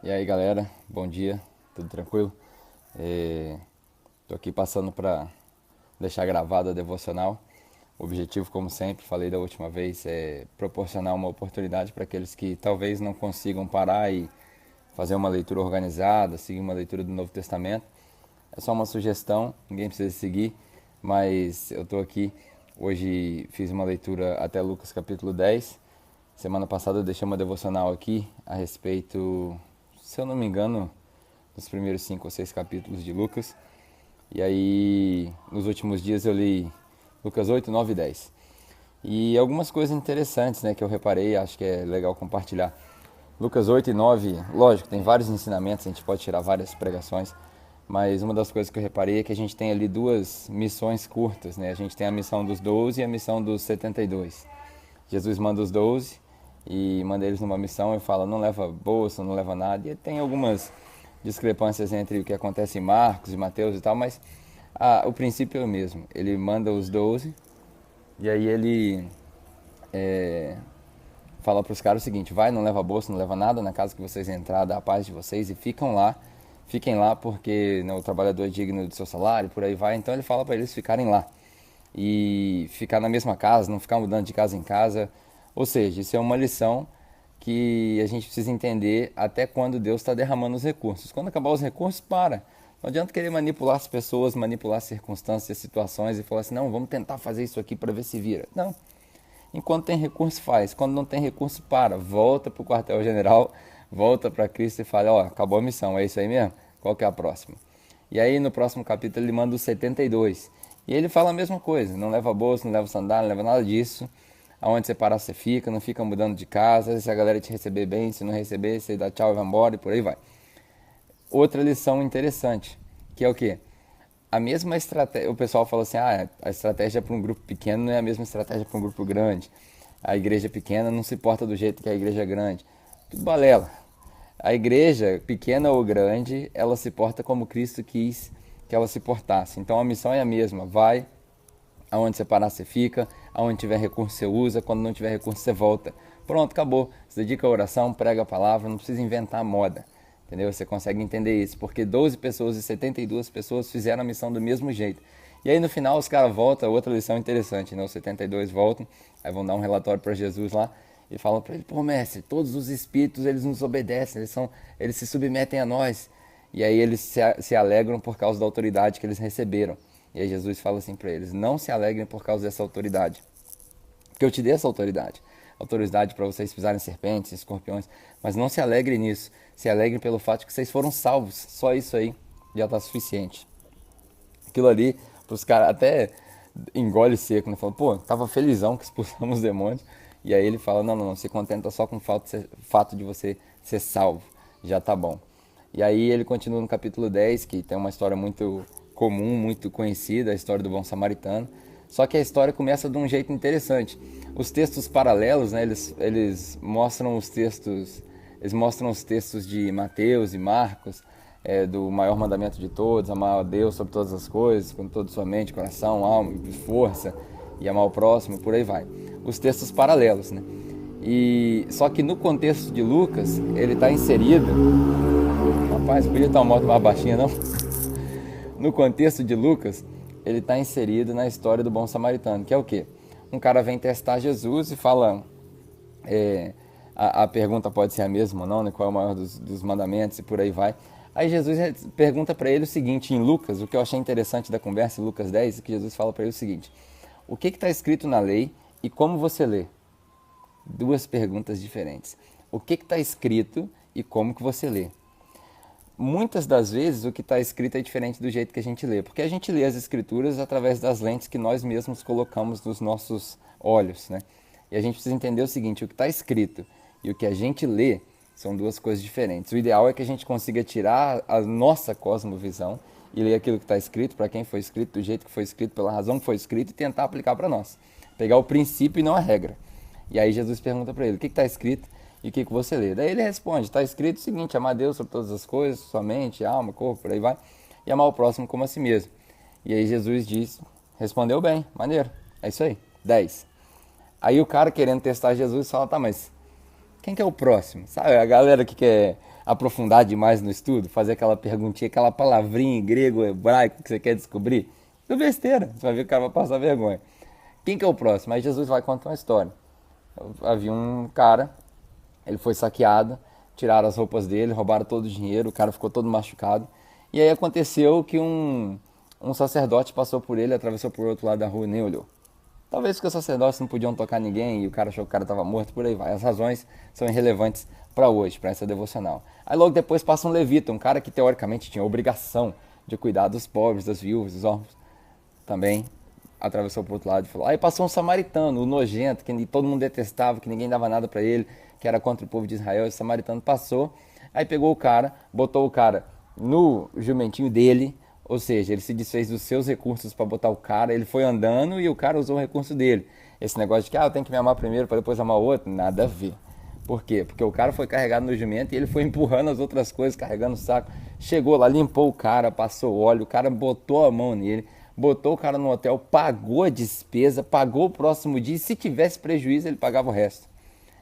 E aí galera, bom dia, tudo tranquilo? Tô aqui passando para deixar gravada a devocional. O objetivo, como sempre, falei da última vez, é proporcionar uma oportunidade para aqueles que talvez não consigam parar e fazer uma leitura organizada, seguir uma leitura do Novo Testamento. É só uma sugestão, ninguém precisa seguir, mas eu tô aqui. Hoje fiz uma leitura até Lucas capítulo 10. Semana passada eu deixei uma devocional aqui a respeito, se eu não me engano, dos primeiros 5 ou 6 capítulos de Lucas. E aí, nos últimos dias eu li Lucas 8, 9 e 10. E algumas coisas interessantes, né, que eu reparei, acho que é legal compartilhar. Lucas 8 e 9, lógico, tem vários ensinamentos, a gente pode tirar várias pregações, mas uma das coisas que eu reparei é que a gente tem ali duas missões curtas, né? A gente tem a missão dos 12 e a missão dos 72. Jesus manda os 12 e manda eles numa missão e fala, não leva bolsa, não leva nada. E tem algumas discrepâncias entre o que acontece em Marcos e Mateus e tal, mas o princípio é o mesmo. Ele manda os 12 e aí ele fala para os caras o seguinte, vai, não leva bolsa, não leva nada, na casa que vocês entrar, dá a paz de vocês e fiquem lá porque, né, o trabalhador é digno do seu salário, por aí vai. Então ele fala para eles ficarem lá e ficar na mesma casa, não ficar mudando de casa em casa. Ou seja, isso é uma lição que a gente precisa entender até quando Deus está derramando os recursos. Quando acabar os recursos, para. Não adianta querer manipular as pessoas, manipular circunstâncias, situações e falar assim, não, vamos tentar fazer isso aqui para ver se vira. Não. Enquanto tem recurso, faz. Quando não tem recurso, para. Volta para o quartel-general, volta para Cristo e fala, ó, acabou a missão, é isso aí mesmo? Qual que é a próxima? E aí no próximo capítulo ele manda os 72. E ele fala a mesma coisa, não leva bolsa, não leva sandália, não leva nada disso. Aonde você parar você fica, não fica mudando de casa, se a galera te receber bem, se não receber, você dá tchau e vai embora e por aí vai. Outra lição interessante, que é o quê? A mesma estratégia, o pessoal fala assim, a estratégia para um grupo pequeno não é a mesma estratégia para um grupo grande. A igreja pequena não se porta do jeito que a igreja grande. Tudo balela. A igreja, pequena ou grande, ela se porta como Cristo quis que ela se portasse. Então a missão é a mesma, vai, aonde você parar você fica, aonde tiver recurso você usa, quando não tiver recurso você volta. Pronto, acabou. Se dedica à oração, prega a palavra, não precisa inventar moda. Entendeu? Você consegue entender isso, porque 12 pessoas e 72 pessoas fizeram a missão do mesmo jeito. E aí no final os caras voltam, outra lição interessante, né? Os 72 voltam, aí vão dar um relatório para Jesus lá e falam para ele, pô mestre, todos os espíritos eles nos obedecem, eles se submetem a nós. E aí eles se alegram por causa da autoridade que eles receberam. E aí Jesus fala assim para eles, não se alegrem por causa dessa autoridade, porque eu te dei essa autoridade. Autoridade para vocês pisarem serpentes, escorpiões, mas não se alegrem nisso. Se alegrem pelo fato de que vocês foram salvos. Só isso aí já está suficiente. Aquilo ali, para os caras até engole seco, né? Fala, pô, tava felizão que expulsamos os demônios. E aí ele fala, não, se contenta só com o fato de você ser salvo. Já tá bom. E aí ele continua no capítulo 10, que tem uma história muito comum, muito conhecida, a história do bom samaritano. Só que a história começa de um jeito interessante. Os textos paralelos, né, eles mostram os textos de Mateus e Marcos, do maior mandamento de todos, amar a Deus sobre todas as coisas, com toda a sua mente, coração, alma e força, e amar o próximo, por aí vai. Os textos paralelos, né? E só que no contexto de Lucas, ele está inserido. Rapaz, podia estar uma moto mais baixinha, não? No contexto de Lucas, ele está inserido na história do bom samaritano, que é o quê? Um cara vem testar Jesus e fala, a pergunta pode ser a mesma ou não, né? Qual é o maior dos mandamentos e por aí vai. Aí Jesus pergunta para ele o seguinte, em Lucas, o que eu achei interessante da conversa em Lucas 10, é que Jesus fala para ele o seguinte, o que está escrito na lei e como você lê? Duas perguntas diferentes. O que está escrito e como que você lê? Muitas das vezes o que está escrito é diferente do jeito que a gente lê, porque a gente lê as escrituras através das lentes que nós mesmos colocamos nos nossos olhos, né? E a gente precisa entender o seguinte, o que está escrito e o que a gente lê são duas coisas diferentes. O ideal é que a gente consiga tirar a nossa cosmovisão e ler aquilo que está escrito, para quem foi escrito, do jeito que foi escrito, pela razão que foi escrito e tentar aplicar para nós. Pegar o princípio e não a regra. E aí Jesus pergunta para ele, o que está escrito e o que você lê? Daí ele responde, está escrito o seguinte, amar a Deus sobre todas as coisas, sua mente, alma, corpo, por aí vai, e amar o próximo como a si mesmo. E aí Jesus diz, respondeu bem, maneiro, é isso aí, 10. Aí o cara querendo testar Jesus fala, tá, mas quem que é o próximo? Sabe, a galera que quer aprofundar demais no estudo, fazer aquela perguntinha, aquela palavrinha em grego, hebraico que você quer descobrir, é besteira, você vai ver que o cara vai passar vergonha. Quem que é o próximo? Aí Jesus vai contar uma história. Havia um cara, ele foi saqueado, tiraram as roupas dele, roubaram todo o dinheiro, o cara ficou todo machucado. E aí aconteceu que um sacerdote passou por ele, atravessou por outro lado da rua e nem olhou. Talvez porque os sacerdotes não podiam tocar ninguém e o cara achou que o cara estava morto, por aí vai. As razões são irrelevantes para hoje, para essa devocional. Aí logo depois passa um levita, um cara que teoricamente tinha obrigação de cuidar dos pobres, das viúvas, dos órfãos. Também atravessou para o outro lado e falou. Aí passou um samaritano, o nojento, que todo mundo detestava, que ninguém dava nada para ele, que era contra o povo de Israel. Esse samaritano passou, aí pegou o cara, botou o cara no jumentinho dele, ou seja, ele se desfez dos seus recursos para botar o cara, ele foi andando e o cara usou o recurso dele. Esse negócio de que eu tenho que me amar primeiro para depois amar o outro, nada a ver. Por quê? Porque o cara foi carregado no jumento e ele foi empurrando as outras coisas, carregando o saco. Chegou lá, limpou o cara, passou óleo, o cara botou a mão nele, botou o cara no hotel, pagou a despesa, pagou o próximo dia e se tivesse prejuízo ele pagava o resto.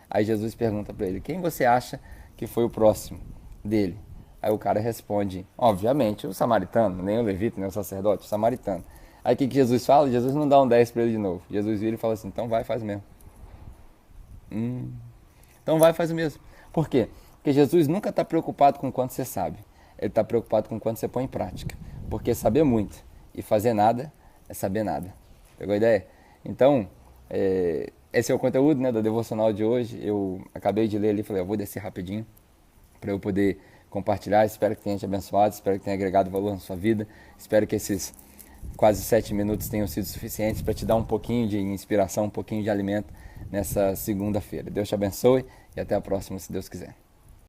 Aí Jesus pergunta para ele, quem você acha que foi o próximo dele? Aí o cara responde, obviamente, o samaritano, nem o levita, nem o sacerdote, o samaritano. Aí o que Jesus fala? Jesus não dá um 10 para ele de novo. Jesus vira e fala assim, então vai, faz mesmo. Então vai, faz o mesmo. Por quê? Porque Jesus nunca está preocupado com quanto você sabe. Ele está preocupado com quanto você põe em prática. Porque saber muito e fazer nada é saber nada. Pegou a ideia? Então, esse é o conteúdo, né, da devocional de hoje. Eu acabei de ler ali e falei, eu vou descer rapidinho para eu poder compartilhar. Espero que tenha te abençoado, espero que tenha agregado valor na sua vida. Espero que esses quase 7 minutos tenham sido suficientes para te dar um pouquinho de inspiração, um pouquinho de alimento nessa segunda-feira. Deus te abençoe e até a próxima, se Deus quiser.